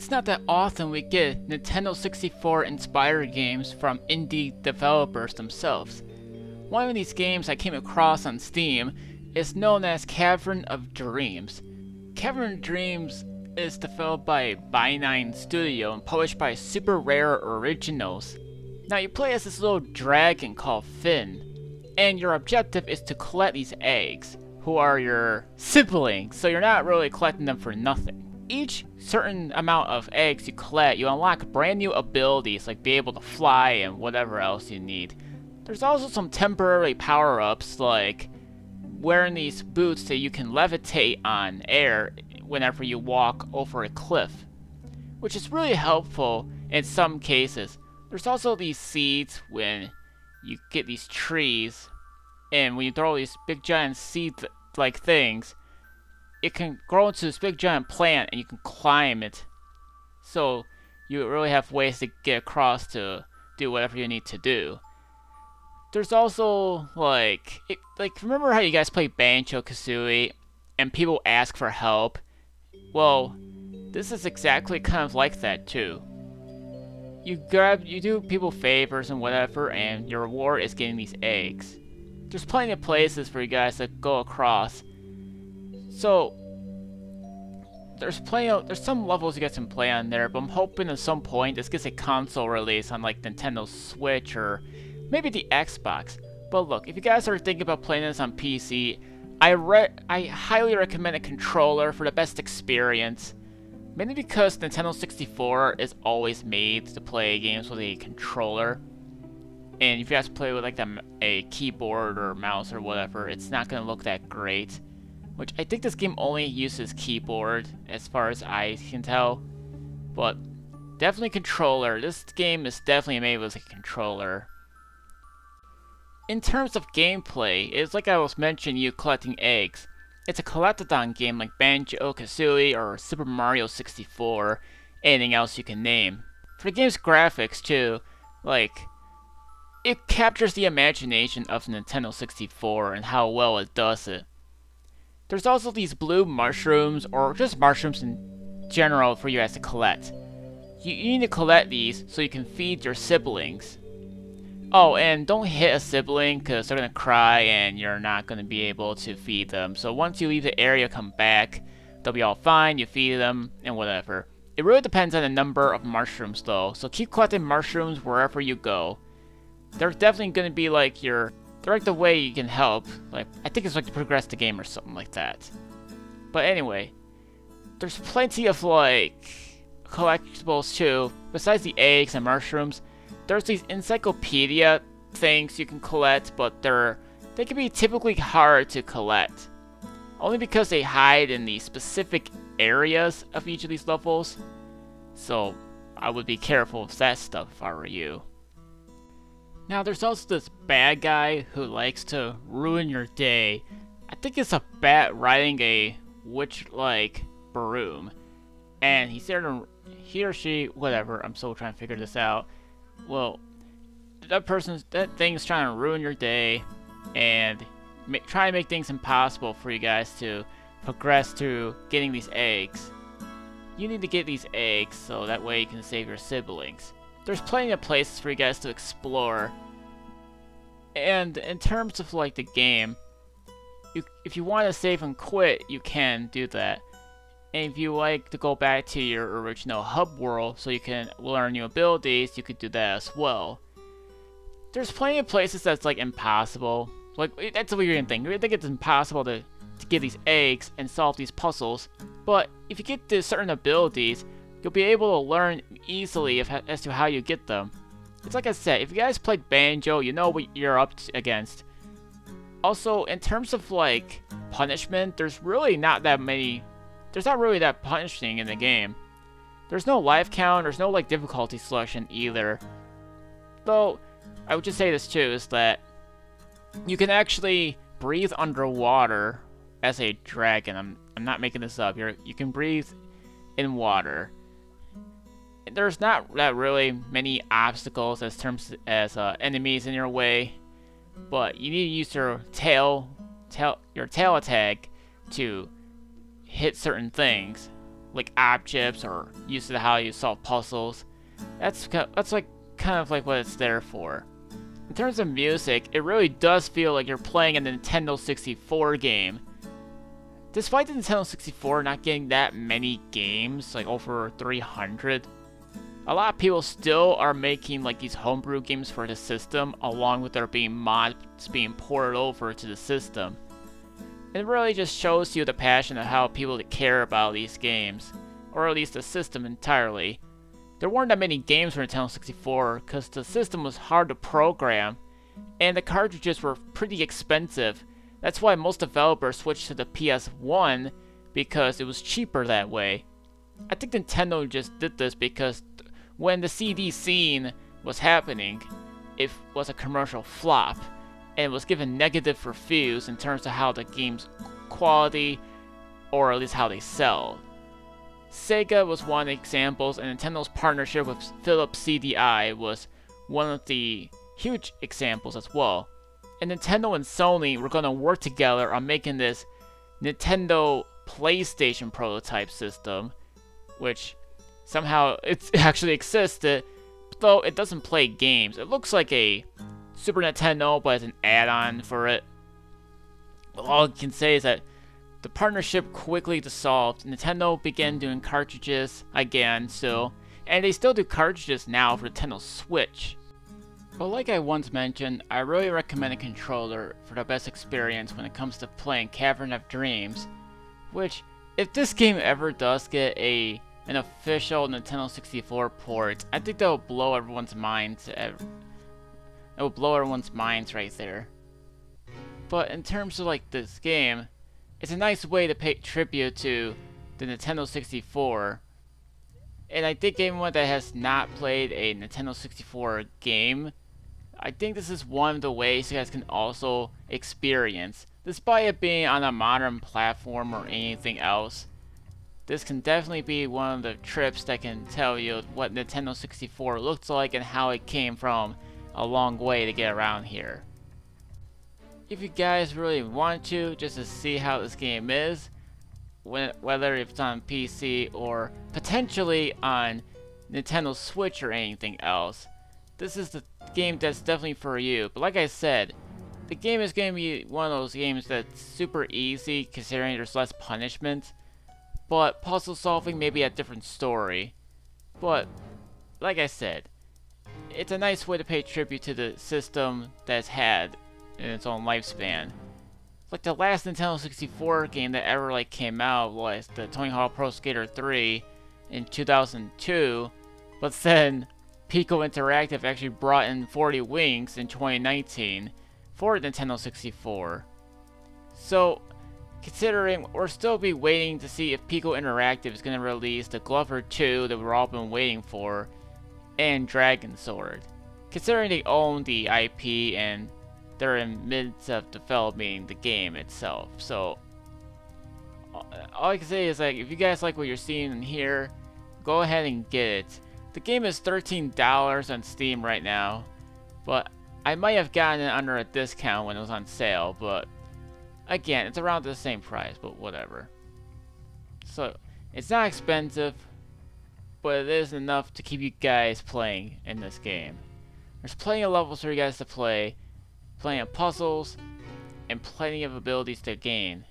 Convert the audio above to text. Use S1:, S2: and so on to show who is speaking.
S1: It's not that often we get Nintendo 64 inspired games from indie developers themselves. One of these games I came across on Steam is known as Cavern of Dreams. Cavern of Dreams is developed by By9 Studio and published by Super Rare Originals. Now you play as this little dragon called Finn, and your objective is to collect these eggs, who are your siblings, so you're not really collecting them for nothing. Each certain amount of eggs you collect, you unlock brand new abilities like be able to fly and whatever else you need. There's also some temporary power-ups like wearing these boots that you can levitate on air whenever you walk over a cliff, which is really helpful in some cases. There's also these seeds when you get these trees, and when you throw these big giant seed-like things, it can grow into this big giant plant and you can climb it. So you really have ways to get across to do whatever you need to do. There's also like remember how you guys play Banjo-Kazooie and people ask for help? Well, this is exactly kind of like that too. You do people favors and whatever, and your reward is getting these eggs. There's plenty of places for you guys to go across. So there's some levels you guys can play on there, but I'm hoping at some point this gets a console release on like Nintendo Switch or maybe the Xbox. But look, if you guys are thinking about playing this on PC, I highly recommend a controller for the best experience. Mainly because Nintendo 64 is always made to play games with a controller. And if you guys play with like a keyboard or mouse or whatever, it's not going to look that great. Which I think this game only uses keyboard as far as I can tell. But definitely controller. This game is definitely made with a controller. In terms of gameplay, it's like I was mentioning you collecting eggs. It's a collectathon game like Banjo-Kazooie or Super Mario 64, anything else you can name. For the game's graphics too, like, it captures the imagination of Nintendo 64 and how well it does it. There's also these blue mushrooms, or just mushrooms in general for you guys to collect. You need to collect these so you can feed your siblings. Oh, and don't hit a sibling because they're going to cry and you're not going to be able to feed them. So once you leave the area, come back, they'll be all fine, you feed them, and whatever. It really depends on the number of mushrooms though, so keep collecting mushrooms wherever you go. They're definitely going to be like they're like the way you can help. Like, I think it's like to progress the game or something like that. But anyway, there's plenty of like collectibles too. Besides the eggs and mushrooms, there's these encyclopedia things you can collect, but they can be typically hard to collect. Only because they hide in the specific areas of each of these levels. So I would be careful with that stuff if I were you. Now there's also this bad guy who likes to ruin your day. I think it's a bat riding a witch-like broom. And he or she, whatever, I'm still trying to figure this out. Well, that thing's trying to ruin your day and try to make things impossible for you guys to progress to getting these eggs. You need to get these eggs so that way you can save your siblings. There's plenty of places for you guys to explore. And in terms of like the game, if you want to save and quit, you can do that. And if you like to go back to your original hub world so you can learn new abilities, you could do that as well. There's plenty of places that's like impossible. Like, that's a weird thing. I think it's impossible to get these eggs and solve these puzzles. But if you get to certain abilities, you'll be able to learn easily as to how you get them. It's like I said, if you guys played Banjo, you know what you're up against. Also, in terms of like punishment, there's really not that many. There's not really that punishing in the game. There's no life count, there's no like difficulty selection either. Though, I would just say this too, is that you can actually breathe underwater as a dragon. I'm not making this up. You can breathe in water. There's not that really many obstacles as enemies in your way, but you need to use your tail attack to hit certain things. like objects or use to how you solve puzzles. That's like kind of like what it's there for. In terms of music, it really does feel like you're playing a Nintendo 64 game. Despite the Nintendo 64 not getting that many games, like over 300, a lot of people still are making like these homebrew games for the system, along with there being mods being ported over to the system. It really just shows you the passion of how people care about these games, or at least the system entirely. There weren't that many games for Nintendo 64 because the system was hard to program, and the cartridges were pretty expensive. That's why most developers switched to the PS1 because it was cheaper that way. I think Nintendo just did this because when the CD scene was happening, it was a commercial flop and was given negative reviews in terms of how the game's quality, or at least how they sell. Sega was one of the examples, and Nintendo's partnership with Philips CDI was one of the huge examples as well. And Nintendo and Sony were going to work together on making this Nintendo PlayStation prototype system, which somehow it actually existed, though it doesn't play games. It looks like a Super Nintendo, but it's an add-on for it. All I can say is that the partnership quickly dissolved. Nintendo began doing cartridges again still, and they still do cartridges now for Nintendo Switch. But like I once mentioned, I really recommend a controller for the best experience when it comes to playing Cavern of Dreams, which, if this game ever does get an official Nintendo 64 port, I think that will blow everyone's minds. It will blow everyone's minds right there. But in terms of like this game, it's a nice way to pay tribute to the Nintendo 64. And I think anyone that has not played a Nintendo 64 game, I think this is one of the ways you guys can also experience. Despite it being on a modern platform or anything else, this can definitely be one of the trips that can tell you what Nintendo 64 looks like and how it came from a long way to get around here. If you guys really want to, just to see how this game is, whether it's on PC or potentially on Nintendo Switch or anything else, this is the game that's definitely for you. But like I said, the game is going to be one of those games that's super easy considering there's less punishment, but puzzle solving may be a different story. But like I said, it's a nice way to pay tribute to the system that's had in its own lifespan. Like the last Nintendo 64 game that ever like came out was the Tony Hawk Pro Skater 3 in 2002, but then Pico Interactive actually brought in 40 Wings in 2019 for Nintendo 64. So, considering we're still be waiting to see if Pico Interactive is going to release the Glover 2 that we've all been waiting for, and Dragon Sword. Considering they own the IP and they're in midst of developing the game itself. So, all I can say is like, if you guys like what you're seeing in here, go ahead and get it. The game is $13 on Steam right now, but I might have gotten it under a discount when it was on sale, but again, it's around the same price, but whatever. So, it's not expensive, but it is enough to keep you guys playing in this game. There's plenty of levels for you guys to play, plenty of puzzles, and plenty of abilities to gain.